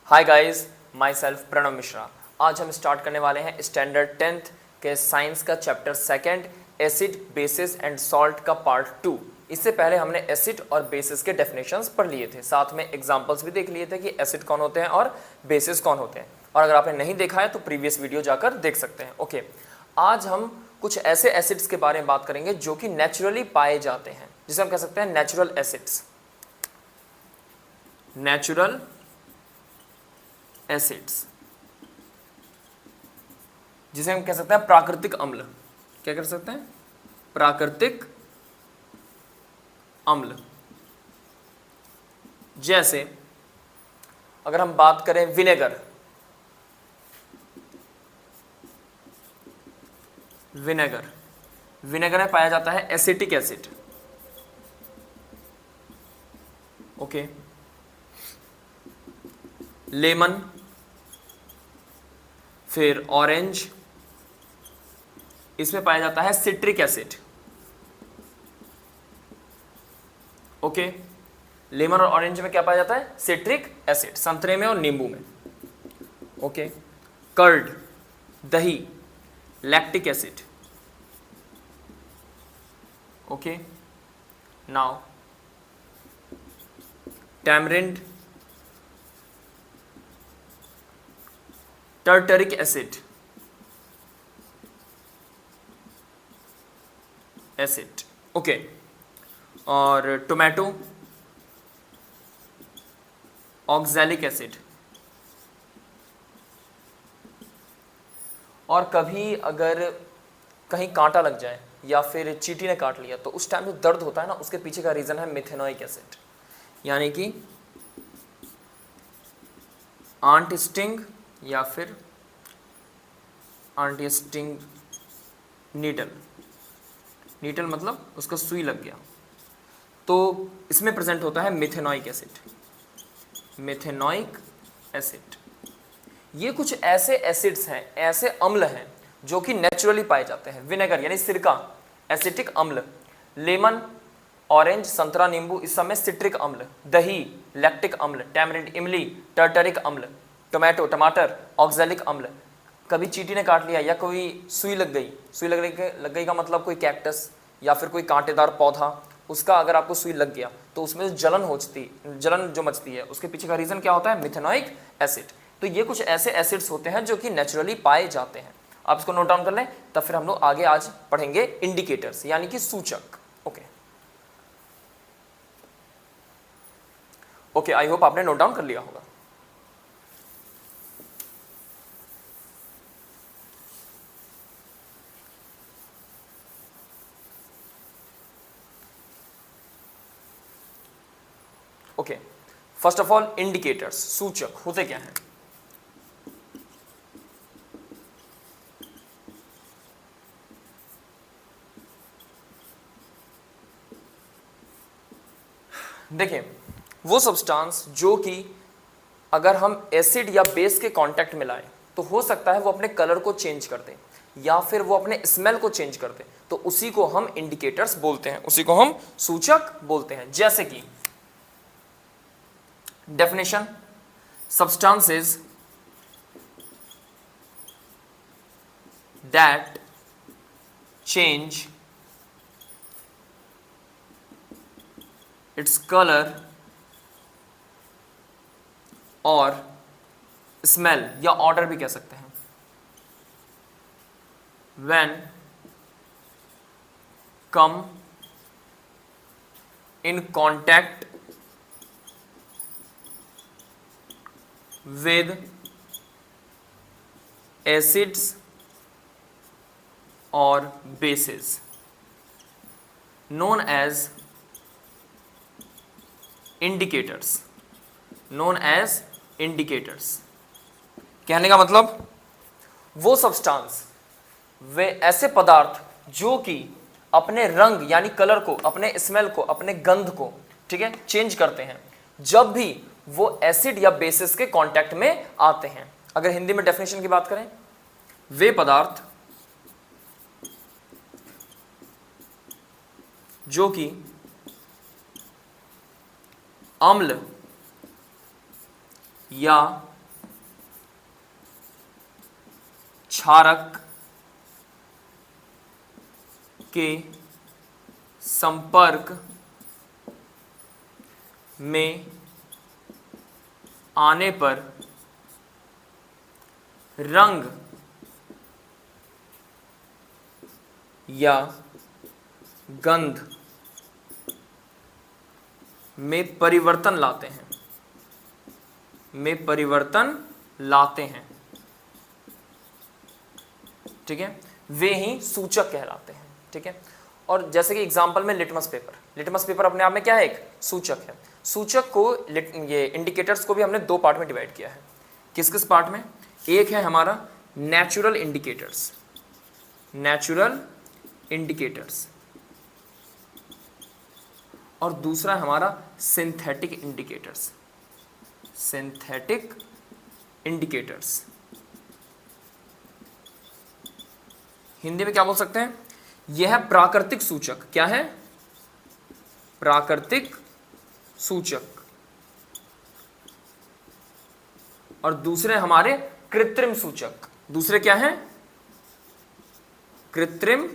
Hi guys, my self Pranav Mishra. आज हम start करने वाले हैं स्टैंडर्ड 10th के साइंस का chapter second, acid basis and salt का पार्ट 2। इससे पहले हमने एसिड और बेसिस के डेफिनेशंस पढ़ लिए थे, साथ में एग्जांपल्स भी देख लिए थे कि एसिड कौन होते हैं और बेसिस कौन होते हैं। और अगर आपने नहीं देखा है तो प्रीवियस वीडियो जाकर देख सकते हैं। ओके, आज हम कुछ ऐसे एसिड्स के बारे में बात करेंगे जो कि नेचुरली पाए जाते हैं, जिसे हम कह सकते हैं नेचुरल एसिड्स। नेचुरल एसिड्स जिसे हम कह सकते हैं प्राकृतिक अम्ल। क्या कर सकते हैं? प्राकृतिक अम्ल। जैसे अगर हम बात करें विनेगर, विनेगर में पाया जाता है एसिटिक एसिड। ओके, लेमन, फिर ऑरेंज, इसमें पाया जाता है सिट्रिक एसिड। ओके, लेमन और ऑरेंज में क्या पाया जाता है? Citric acid. संतरे में और नींबू में। ओके, कर्ड, दही, lactic acid. Okay, now tamarind, tartaric acid, okay, और टोमेटो, ऑक्सैलिक एसिड। और कभी अगर कहीं कांटा लग जाए या फिर चींटी ने काट लिया तो उस टाइम जो दर्द होता है ना, उसके पीछे का रीजन है मिथेनोइक एसिड, यानी कि आंट स्टिंग या फिर आंटी स्टिंग नीडल मतलब उसका सुई लग गया, तो इसमें प्रेजेंट होता है मिथेनोइक एसिड। ये कुछ ऐसे एसिड्स हैं, ऐसे अम्ल हैं जो कि नेचुरली पाए जाते हैं। विनेगर यानी सिरका एसिटिक अम्ल, लेमन, ऑरेंज, संतरा, नींबू इस सब में सिट्रिक अम्ल, दही लैक्टिक अम्ल, टैमरिंड इमली टर्टरिक अम्ल, टोमेटो टमाटर ऑक्सैलिक अम्ल। कभी चींटी ने काट लिया या कोई सुई लग गई का मतलब कोई कैक्टस या फिर कोई कांटेदार पौधा, उसका अगर आपको सुई लग गया तो उसमें जो जलन जो मचती है, उसके पीछे का रीजन क्या होता है? Methanoic acid. तो ये कुछ ऐसे एसिड्स होते हैं जो कि नेचुरली पाए जाते हैं। आप इसको नोट डाउन कर लें, तब फिर हम लोग आगे आज पढ़ेंगे इंडिकेटर्स यानी कि सूचक। ओके, आई होप आपने नोट डाउन कर लिया होगा। Okay, first of all indicators, सूचक होते क्या हैं? देखिए, वो सब्सटेंस जो कि अगर हम एसिड या बेस के कांटेक्ट में लाएं तो हो सकता है वो अपने कलर को चेंज कर दे या फिर वो अपने स्मेल को चेंज कर दे, तो उसी को हम इंडिकेटर्स बोलते हैं, उसी को हम सूचक बोलते हैं। जैसे कि definition, substances that change its color or smell या odor भी कह सकते हैं when come in contact with acids or bases known as indicators। कहने का मतलब वो सब्सटेंस, वे ऐसे पदार्थ जो कि अपने रंग यानी कलर को, अपने स्मेल को, अपने गंध को, ठीक है, चेंज करते हैं जब भी वो एसिड या बेसिस के कांटेक्ट में आते हैं। अगर हिंदी में डेफिनेशन की बात करें, वे पदार्थ जो कि अम्ल या क्षारक के संपर्क में आने पर रंग या गंध में परिवर्तन लाते हैं, ठीक है, वे ही सूचक कहलाते हैं। ठीक है, और जैसे कि एग्जांपल में लिटमस पेपर अपने आप में क्या है, एक सूचक है। सूचक को ये इंडिकेटर्स को भी हमने दो पार्ट में डिवाइड किया है। किस किस पार्ट में? एक है हमारा नेचुरल इंडिकेटर्स और दूसरा है हमारा सिंथेटिक इंडिकेटर्स। हिंदी में क्या बोल सकते हैं? यह है प्राकृतिक सूचक। क्या है? प्राकृतिक सूचक। और दूसरे हमारे कृत्रिम सूचक। दूसरे क्या हैं? कृत्रिम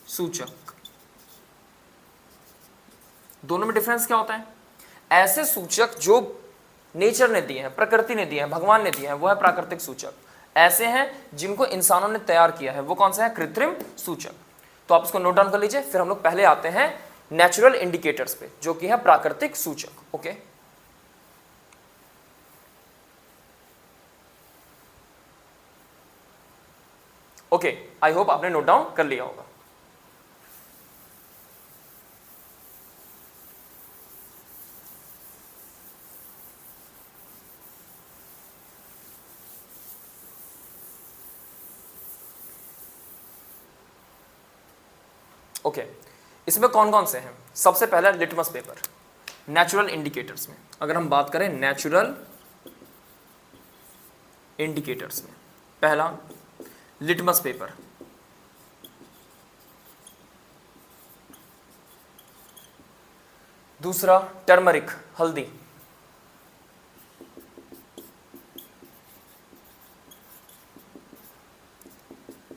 सूचक। दोनों में डिफरेंस क्या होता है? ऐसे सूचक जो नेचर ने दिए हैं, प्रकृति ने दिए हैं, भगवान ने दिए हैं, वो है प्राकृतिक सूचक। ऐसे हैं जिनको इंसानों ने तैयार किया है, वो कौन सा है? कृत्रिम सूचक। तो आप इसको नोट डाउन कर लीजिए। फिर हम लोग पहले आते हैं नेचुरल इंडिकेटर्स पे, जो कि है प्राकृतिक सूचक। ओके, ओके, आई होप आपने नोट डाउन कर लिया होगा। ओके, इसमें कौन कौन से हैं? सबसे पहला लिटमस पेपर। नेचुरल इंडिकेटर्स में अगर हम बात करें, नेचुरल इंडिकेटर्स में पहला लिटमस पेपर, दूसरा टर्मरिक हल्दी,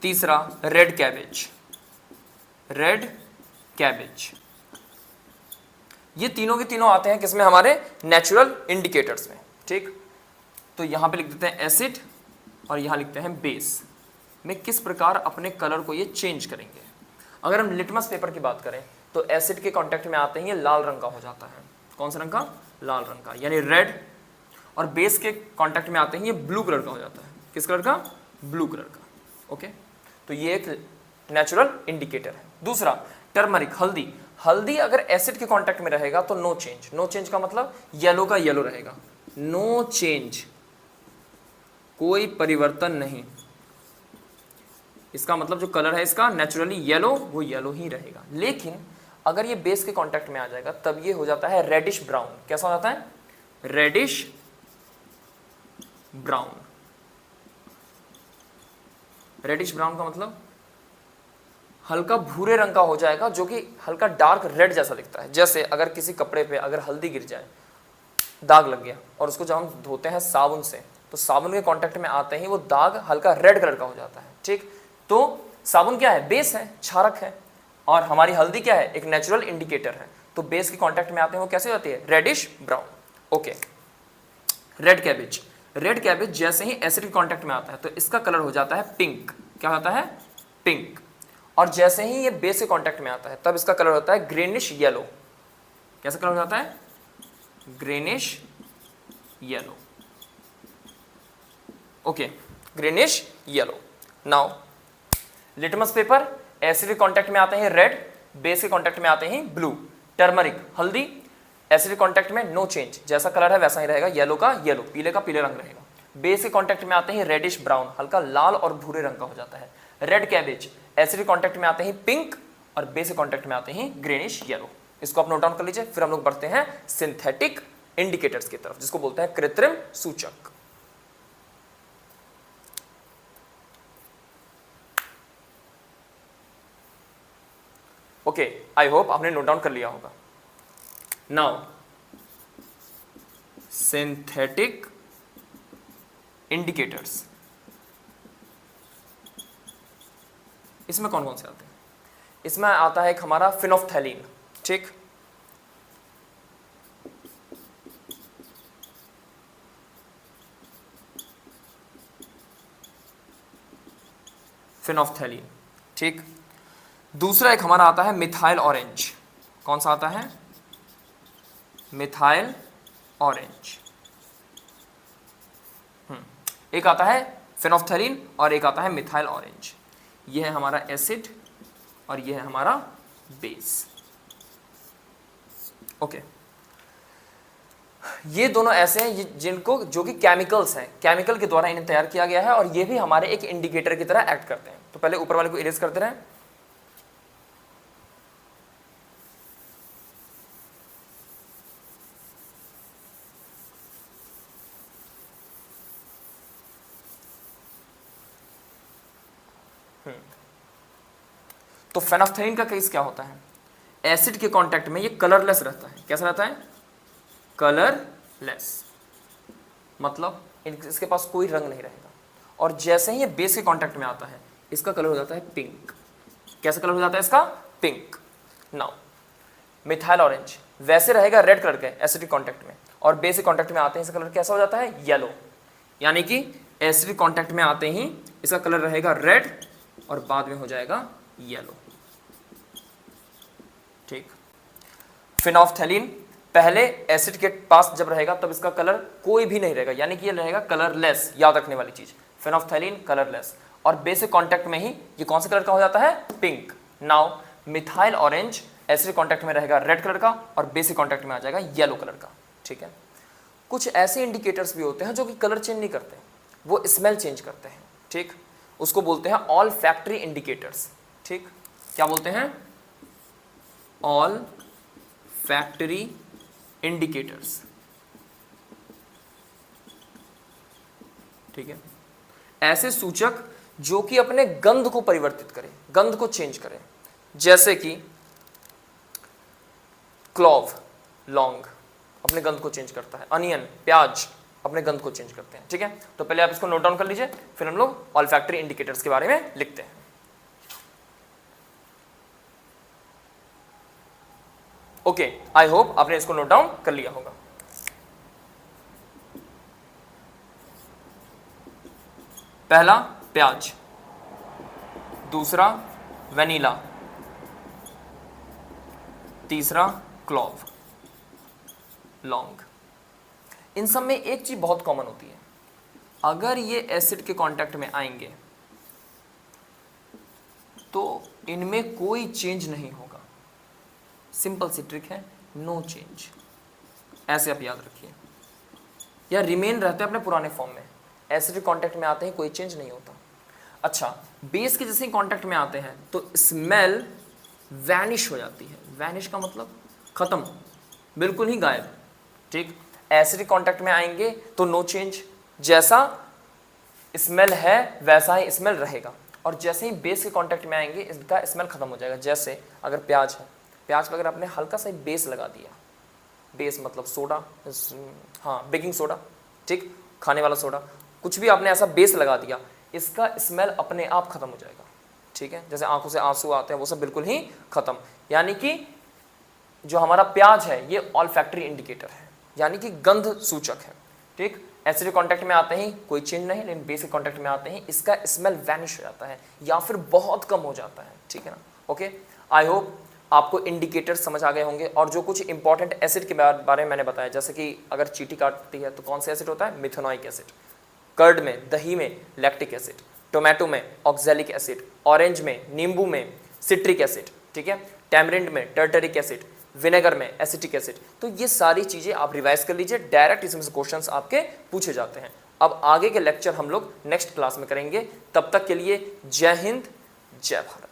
तीसरा रेड कैबेज। ये तीनों के तीनों आते हैं किसमें? हमारे नेचुरल इंडिकेटर्स में। ठीक, तो यहां पे लिख देते हैं एसिड और यहां लिखते हैं बेस में किस प्रकार अपने कलर को ये चेंज करेंगे। अगर हम लिटमस पेपर की बात करें तो एसिड के कांटेक्ट में आते ही ये लाल रंग का हो जाता है। कौन सा रंग का? लाल रंग का, यानी रेड। और बेस के कांटेक्ट में आते ही ये ब्लू कलर का हो जाता है। किस कलर का? ब्लू कलर का। ओके, तो ये एक नेचुरल इंडिकेटर है। दूसरा टर्मरिक हल्दी अगर एसिड के कांटेक्ट में रहेगा तो नो चेंज का मतलब येलो का येलो रहेगा, नो चेंज, कोई परिवर्तन नहीं। इसका मतलब जो कलर है इसका नेचुरली येलो, वो येलो ही रहेगा। लेकिन अगर ये बेस के कांटेक्ट में आ जाएगा तब ये हो जाता है रेडिश ब्राउन। कैसा हो जाता है? Reddish brown. रेडिश ब्राउन का मतलब हल्का भूरे रंग का हो जाएगा, जो कि हल्का डार्क रेड जैसा दिखता है। जैसे अगर किसी कपड़े पे अगर हल्दी गिर जाए, दाग लग गया, और उसको जब हम धोते हैं साबुन से, तो साबुन के कांटेक्ट में आते ही वो दाग हल्का रेड कलर का हो जाता है। ठीक, तो साबुन क्या है? बेस है, क्षारक है, और हमारी हल्दी क्या है? एक नेचुरल इंडिकेटर है। तो बेस के कांटेक्ट में आते हैं वो कैसे होती है? Reddish brown. Okay, red cabbage जैसे ही एसिड के कांटेक्ट में आता है तो इसका कलर हो जाता है पिंक। क्या होता है? पिंक। और जैसे ही ये बेस के कांटेक्ट में आता है तब इसका कलर होता है ग्रेनिश येलो। कैसा कलर हो जाता है? Greenish yellow. Okay, greenish yellow. Now litmus paper, acid के कांटेक्ट में आते हैं रेड, बेस के कांटेक्ट में आते हैं ब्लू। टर्मरिक हल्दी, एसिड कांटेक्ट में नो चेंज, जैसा कलर है वैसा ही रहेगा, येलो का येलो, पीले का पीले रंग रहेगा। बेस के कांटेक्ट में आते हैं रेडिश ब्राउन, हल्का लाल और भूरे रंग का हो जाता है। रेड कैबेज, एसिड कांटेक्ट में आते हैं पिंक और बेस के कांटेक्ट में आते हैं ग्रेनिश येलो। इसको आप नोट डाउन कर लीजिए। फिर हम लोग बढ़ते हैं सिंथेटिक इंडिकेटर्स की तरफ, जिसको बोलते हैं कृत्रिम सूचक। ओके, आई होप आपने नोट डाउन कर लिया होगा। नाउ सिंथेटिक इंडिकेटर्स इसमें कौन कौन से आते हैं? इसमें आता है एक हमारा फिनोफ्थैलीन, ठीक, फिनोफ्थैलीन, ठीक। दूसरा एक हमारा आता है मिथाइल ऑरेंज। कौन सा आता है? Methyl orange. एक आता है फिनोफ्थैलीन और एक आता है मिथाइल ऑरेंज। ये है हमारा एसिड और ये है हमारा बेस। ओके, ये दोनों ऐसे हैं जिनको, जो कि केमिकल्स हैं, केमिकल के द्वारा इन्हें तैयार किया गया है और ये भी हमारे एक इंडिकेटर की तरह एक्ट करते हैं। तो पहले ऊपर वाले को इरेज करते रहें। तो फेनोफ्थैलीन का केस क्या होता है? एसिड के कांटेक्ट में ये कलरलेस रहता है। कैसा रहता है? कलरलेस, मतलब इसके पास कोई रंग नहीं रहेगा। और जैसे ही ये बेस के कांटेक्ट में आता है इसका कलर हो जाता है पिंक। कैसा कलर हो जाता है इसका? पिंक। नाउ मिथाइल ऑरेंज वैसे रहेगा रेड कलर के एसिडिक कांटेक्ट में, और बेस के कांटेक्ट में आते ही इसका कलर कैसा हो जाता है? येलो। यानी कि एसिडिक कांटेक्ट में आते ही इसका कलर रहेगा रेड और बाद में हो जाएगा येलो, ठीक। फिनोफ्थैलीन पहले एसिड के पास जब रहेगा तब इसका कलर कोई भी नहीं रहेगा, यानी कि ये रहेगा कलरलेस। याद रखने वाली चीज, फिनोफ्थैलीन कलरलेस, और बेसिक कांटेक्ट में ही ये कौन से कलर का हो जाता है? Pink. Now methyl orange acid contact में रहेगा रेड कलर का और बेसिक कांटेक्ट में आ जाएगा येलो कलर का, ठीक है। कुछ ऐसे इंडिकेटर्स भी होते हैं जो कि कलर चेंज नहीं करते, वो स्मेल चेंज करते हैं, ठीक। उसको बोलते हैं ऑल फैक्ट्री इंडिकेटर्स, ठीक। क्या बोलते हैं? ऑल फैक्ट्री इंडिकेटर्स, ठीक है। ऐसे सूचक जो कि अपने गंध को परिवर्तित करें, गंध को चेंज करें, जैसे कि क्लोव, लौंग अपने गंध को चेंज करता है, अनियन, प्याज अपने गंध को चेंज करते हैं, ठीक है। तो पहले आप इसको नोट डाउन कर लीजिए, फिर हम लोग ऑल्फैक्टरी इंडिकेटर्स के बारे में लिखते हैं। ओके, आई होप आपने इसको नोट डाउन कर लिया होगा। पहला प्याज, दूसरा वेनिला, तीसरा क्लोव, लौंग। इन सब में एक चीज बहुत कॉमन होती है, अगर ये एसिड के कांटेक्ट में आएंगे तो इनमें कोई चेंज नहीं होगा। सिंपल सी ट्रिक है, नो चेंज, ऐसे आप याद रखिए, या रिमेन रहते हैं अपने पुराने फॉर्म में। एसिड कांटेक्ट में आते हैं कोई चेंज नहीं होता। अच्छा, बेस के जैसे ही कांटेक्ट में आते हैं तो स्मेल वैनिश हो जाती है। वैनिश का मतलब खत्म, बिल्कुल ही गायब, ठीक। एसिड कांटेक्ट में आएंगे तो नो चेंज, जैसा स्मेल है वैसा ही स्मेल रहेगा। और जैसे ही बेस के कांटेक्ट में आएंगे इसका स्मेल खत्म हो जाएगा। जैसे अगर प्याज है, प्याज पर अगर आपने हल्का सा बेस लगा दिया, बेस मतलब सोडा, हाँ बेकिंग सोडा, ठीक, खाने वाला सोडा, कुछ भी आपने ऐसा बेस लगा दिया, इसका स्मेल अपने आप खत्म हो जाएगा, ठीक है। जैसे आंखों से आंसू आते हैं वो सब बिल्कुल ही खत्म। यानी कि जो हमारा प्याज है ये ऑल्फैक्टरी इंडिकेटर है, यानी कि गंध सूचक है, ठीक। एसिड कांटेक्ट में आते ही कोई चेंज नहीं, लेकिन बेसिक कांटेक्ट में आते ही इसका स्मेल वैनिश हो जाता है या फिर बहुत कम हो जाता है, ठीक है ना। ओके, आई होप आपको इंडिकेटर समझ आ गए होंगे। और जो कुछ इंपॉर्टेंट एसिड के बारे में मैंने बताया, जैसे कि अगर चींटी काटती है तो कौन सा एसिड होता है? Methanoic acid. कर्ड में, दही में लैक्टिक एसिड, टोमेटो में ऑक्सैलिक एसिड, ऑरेंज में, नींबू में सिट्रिक एसिड, ठीक है, टैमरिंड में टर्टरिक एसिड, विनेगर में एसिटिक एसिड। तो ये सारी चीजें आप रिवाइज कर लीजिए, डायरेक्ट इसमें से क्वेश्चंस आपके पूछे जाते हैं। अब आगे के लेक्चर हम लोग नेक्स्ट क्लास में करेंगे, तब तक के लिए जय हिंद, जय भारत।